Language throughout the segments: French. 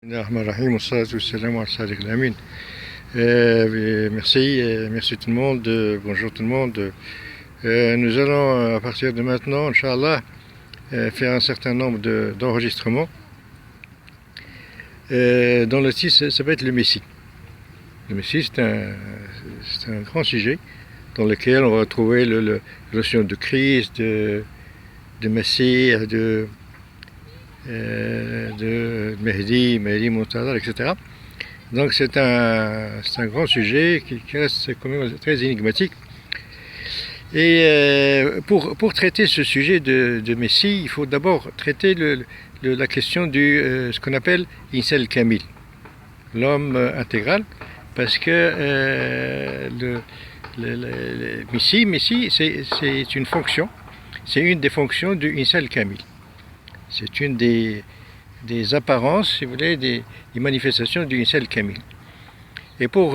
Bismillahirrahmanirrahim, wassalatu wassalamu ala sadiq al-amin. Merci tout le monde, bonjour tout le monde. Nous allons à partir de maintenant, Inch'Allah, faire un certain nombre d'enregistrements dont le titre, ça va être le Messie. Le Messie, c'est un grand sujet dans lequel on va trouver la notion de Christ, de Messie, de Mehdi, Muntazar, etc. Donc c'est un grand sujet qui reste quand même très énigmatique. Et pour traiter ce sujet de Messie, il faut d'abord traiter la question ce qu'on appelle Insel Kamil, l'homme intégral, parce que le Messie, c'est une fonction, c'est une des fonctions du Insel Kamil. C'est une des apparences, si vous voulez, des manifestations du Insel Kamil. Et pour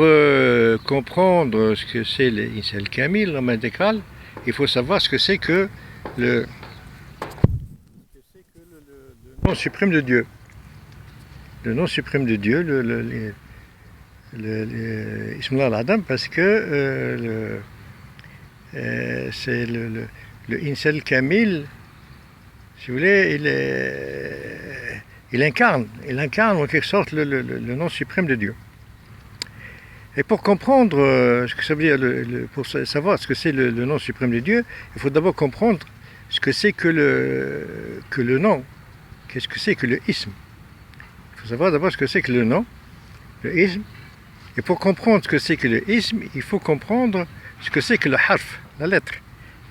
comprendre ce que c'est l'Insel Kamil, l'homme intégral, il faut savoir ce que c'est que le nom suprême de Dieu. Le nom suprême de Dieu, le Ismullah al-Adam, parce que c'est le Insel Kamil. Si vous voulez, il incarne en quelque sorte le nom suprême de Dieu. Et pour comprendre ce que ça veut dire, pour savoir ce que c'est le nom suprême de Dieu, il faut d'abord comprendre ce que c'est que le nom. Qu'est-ce que c'est que le ism? Il faut savoir d'abord ce que c'est que le nom, le ism. Et pour comprendre ce que c'est que le ism, il faut comprendre ce que c'est que le harf, la lettre.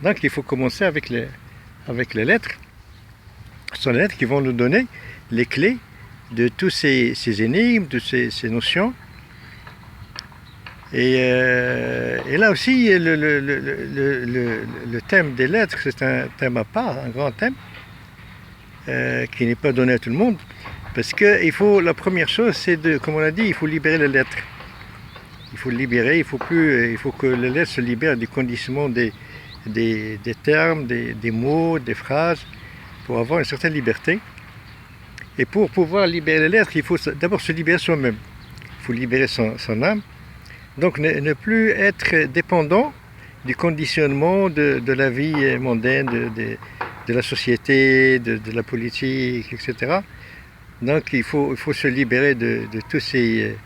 Donc il faut commencer avec les lettres. Ce sont les lettres qui vont nous donner les clés de tous ces énigmes, de ces notions. Et là aussi, le thème des lettres, c'est un thème à part, un grand thème, qui n'est pas donné à tout le monde. Parce que la première chose, c'est comme on l'a dit, il faut libérer les lettres. Il faut libérer, il faut que les lettres se libèrent du conditionnement des termes, des mots, des phrases, pour avoir une certaine liberté. Et pour pouvoir libérer les lettres, il faut d'abord se libérer soi-même. Il faut libérer son âme. Donc ne plus être dépendant du conditionnement de la vie mondaine, de la société, de la politique, etc. Donc il faut se libérer de tous ces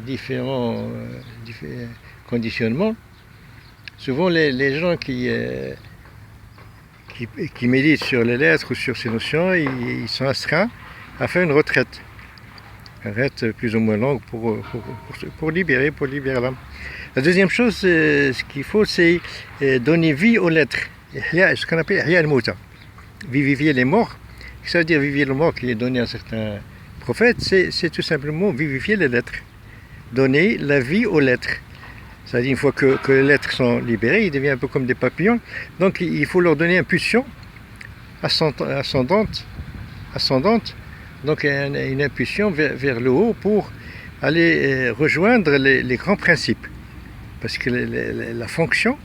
différents conditionnements. Souvent les gens qui méditent sur les lettres ou sur ces notions, ils sont astreints à faire une retraite plus ou moins longue pour libérer l'âme. La deuxième chose, ce qu'il faut, c'est donner vie aux lettres, ce qu'on appelle Ihya al-Mauta, vivifier les morts. Ça veut dire vivifier les morts qui est donné à certains prophètes, c'est tout simplement vivifier les lettres, donner la vie aux lettres. C'est-à-dire une fois que les lettres sont libérées, ils deviennent un peu comme des papillons. Donc il faut leur donner une impulsion ascendante, donc une impulsion vers le haut pour aller rejoindre les grands principes. Parce que la fonction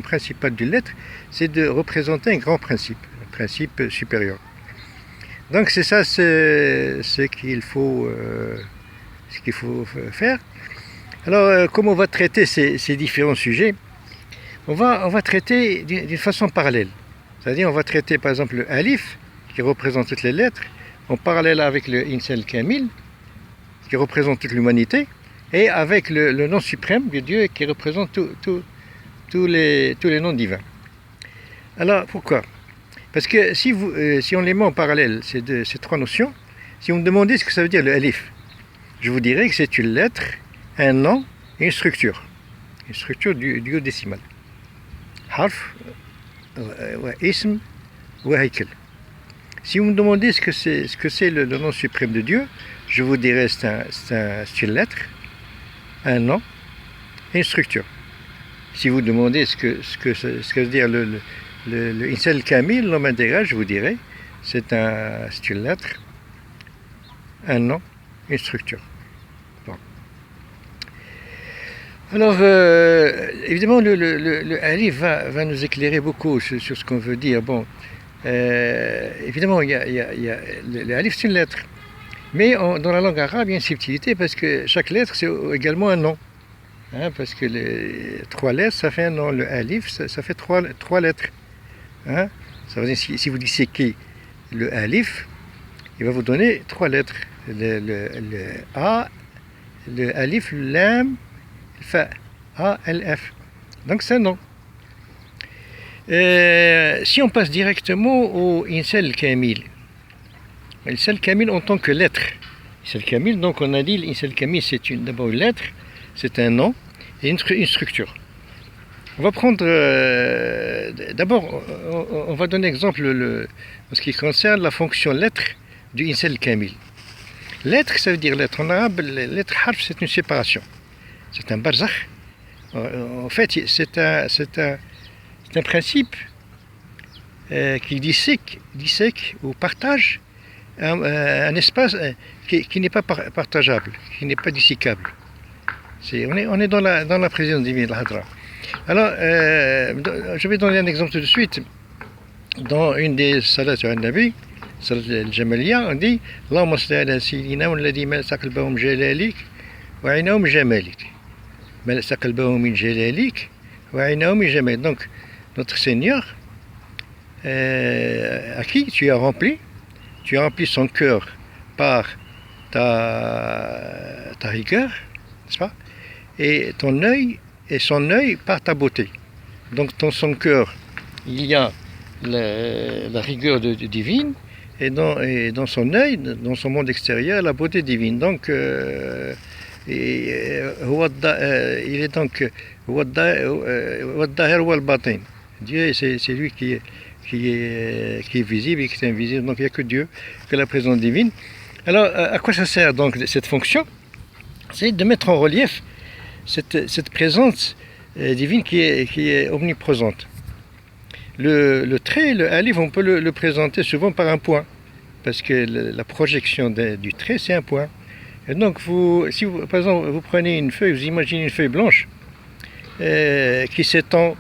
principale d'une lettre, c'est de représenter un grand principe, un principe supérieur. Donc c'est ça ce qu'il faut faire. Alors, comme on va traiter ces différents sujets, on va traiter d'une façon parallèle. C'est-à-dire, on va traiter par exemple le alif, qui représente toutes les lettres, en parallèle avec le Insel Kamil, qui représente toute l'humanité, et avec le nom suprême de Dieu, qui représente tous les noms divins. Alors, pourquoi? Parce que si on les met en parallèle, ces trois notions, si vous me demandez ce que ça veut dire le alif, je vous dirais que c'est une lettre, un nom et une structure duodécimale. Harf, ism, haykal. Si vous me demandez ce que c'est le nom suprême de Dieu, je vous dirais c'est une lettre, un nom et une structure. Si vous demandez ce que veut dire le Insel Kamil, l'homme intégral, je vous dirais c'est une lettre, un nom et une structure. Alors, évidemment, le alif va nous éclairer beaucoup sur ce qu'on veut dire. Bon, évidemment, le alif, c'est une lettre. Mais dans la langue arabe, il y a une subtilité parce que chaque lettre, c'est également un nom. Hein, parce que les 3 lettres, ça fait un nom. Le alif, ça fait 3 lettres. Hein. Ça veut dire, si vous disséquez le alif, il va vous donner 3 lettres. Le A, le alif, le lam, le fa. A, L, F. Donc c'est un nom. Si on passe directement au Insel Kamil. Insel Kamil en tant que lettre. Insel Kamil, donc on a dit l'Insel Kamil, c'est d'abord une lettre, c'est un nom et une structure. On va prendre d'abord, on va donner exemple en ce qui concerne la fonction lettre du Insel Kamil. Lettre, ça veut dire lettre. En arabe, lettre harf, c'est une séparation. C'est un barzakh. En fait, c'est un principe qui dissèque ou partage un espace qui n'est pas partageable, qui n'est pas disséquable. On est dans la présence divine, l'Hadra. Alors, je vais donner un exemple tout de suite. Dans une des salats sur un Nabi, salat al-Jamaliya, on dit Allahumma salli ala sayyidina walladhi malasa qalbahum jalalik wa aynahum jamalik. Malasa qalbahum min jalalik wa aynahum min jamalik. Donc, notre Seigneur, à qui tu as rempli son cœur par ta rigueur, n'est-ce pas? Et son œil par ta beauté. Donc dans son cœur, il y a la rigueur divine, et dans son œil, dans son monde extérieur, la beauté divine. Donc il est donc Dieu, c'est lui qui est visible et qui est invisible. Donc il n'y a que Dieu, que la présence divine. Alors à quoi ça sert donc cette fonction? C'est de mettre en relief cette présence divine qui est omniprésente. Le trait, le alif, on peut le présenter souvent par un point, parce que la projection du trait, c'est un point. Et donc, si par exemple, vous prenez une feuille, vous imaginez une feuille blanche qui s'étend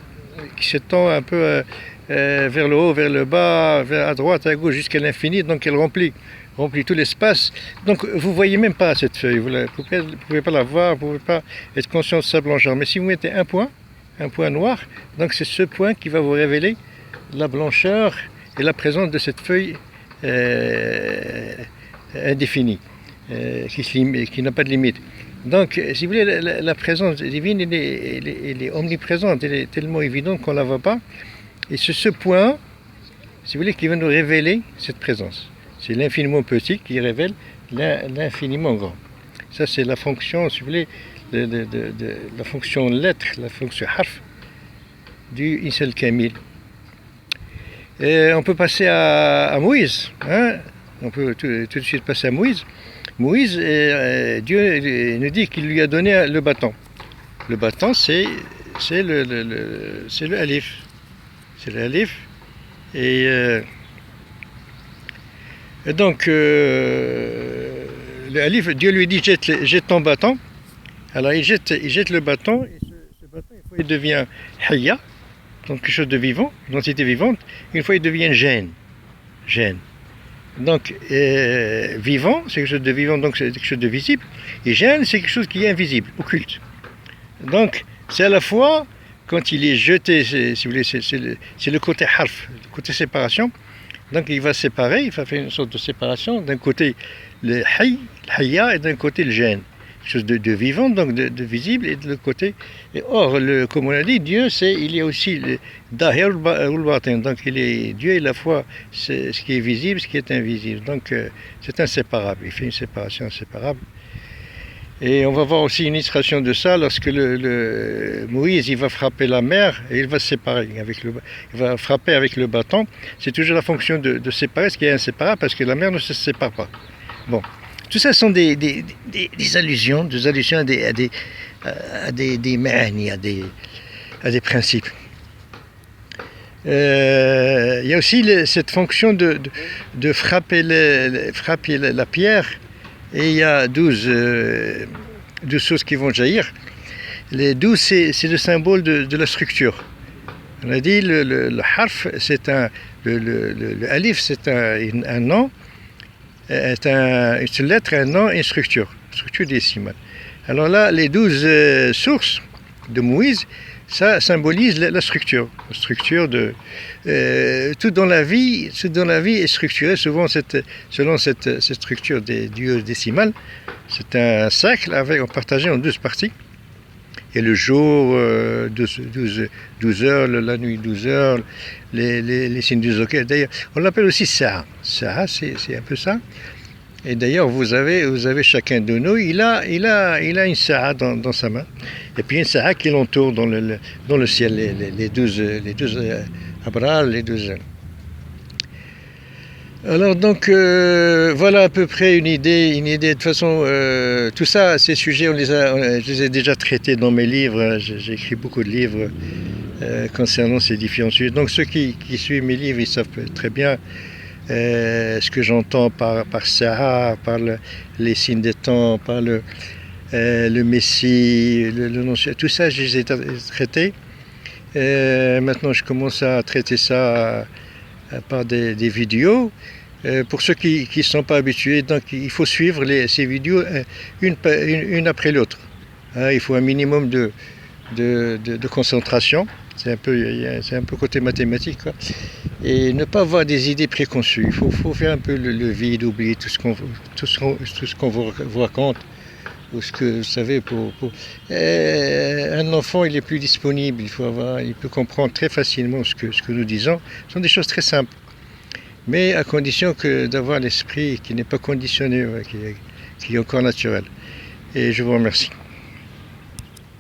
un peu vers le haut, vers le bas, à droite, à gauche, jusqu'à l'infini, donc elle remplit tout l'espace. Donc vous ne voyez même pas cette feuille, vous ne pouvez pas la voir, vous ne pouvez pas être conscient de sa blancheur. Mais si vous mettez un point noir, donc c'est ce point qui va vous révéler la blancheur et la présence de cette feuille indéfinie, qui n'a pas de limite. Donc, si vous voulez, la présence divine, elle est omniprésente, elle est tellement évidente qu'on ne la voit pas. Et c'est ce point, si vous voulez, qui va nous révéler cette présence. C'est l'infiniment petit qui révèle l'infiniment grand. Ça, c'est la fonction, si vous voulez, la fonction lettre, la fonction harf du Insel Kamil. Et on peut passer à Moïse. Hein? On peut tout de suite passer à Moïse. Moïse, Dieu nous dit qu'il lui a donné le bâton. Le bâton, c'est le alif. C'est le alif. Et donc, le alif, Dieu lui dit jette ton bâton. Alors il jette le bâton, et ce bâton, une fois il devient hayya, donc quelque chose de vivant, une entité vivante. Une fois il devient gène. Donc vivant, c'est quelque chose de vivant, donc c'est quelque chose de visible. Et gène, c'est quelque chose qui est invisible, occulte. Donc c'est à la fois, quand il est jeté, si vous voulez, c'est le côté harf, le côté séparation. Donc il va séparer, il va faire une sorte de séparation. D'un côté le hayya, et d'un côté le gène. Quelque chose de vivant, donc de visible, et de l'autre côté. Or, comme on a dit, Dieu, il y a aussi le dahir ou batin. Donc Dieu est à la fois ce qui est visible, ce qui est invisible. Donc c'est inséparable, il fait une séparation inséparable. Et on va voir aussi une illustration de ça lorsque Moïse il va frapper la mer et il va se séparer il va frapper avec le bâton. C'est toujours la fonction de séparer ce qui est inséparable, parce que la mer ne se sépare pas. Bon, tout ça sont des allusions, à des ma'ani, à des principes. Il y a aussi cette fonction de frapper la pierre. Et il y a 12 choses qui vont jaillir. Les 12, c'est le symbole de la structure. On a dit le harf, le alif, c'est un nom une lettre, un nom et une structure décimale. Alors là, les 12 sources de Moïse, ça symbolise la structure de tout dans la vie est structuré souvent selon cette structure du décimal. C'est un cercle partagé en 12 parties. Et le jour, 12 heures, la nuit 12 heures, les signes du zodiaque. D'ailleurs, on l'appelle aussi Sa'a. Sa'a, c'est un peu ça. Et d'ailleurs, vous avez chacun de nous, il a une Sa'a dans sa main. Et puis une Sa'a qui l'entoure dans le ciel, les 12 Abraham, les 12. Alors donc voilà à peu près une idée. De toute façon, tout ça, ces sujets, je les ai déjà traités dans mes livres. J'ai écrit beaucoup de livres concernant ces différents sujets. Donc ceux qui suivent mes livres, ils savent très bien ce que j'entends par Sa'a, par les signes des temps, par le Messie, tout ça, je les ai traités. Maintenant, je commence à traiter ça par des vidéos. Pour ceux qui ne sont pas habitués, donc il faut suivre ces vidéos une après l'autre. Il faut un minimum de concentration. C'est un peu côté mathématique, quoi. Et ne pas avoir des idées préconçues. Il faut faire un peu le vide, oublier tout ce qu'on vous raconte. Ou ce que vous savez, un enfant, il est plus disponible. Il peut comprendre très facilement ce que nous disons. Ce sont des choses très simples. Mais à condition d'avoir l'esprit qui n'est pas conditionné, qui est encore naturel. Et je vous remercie.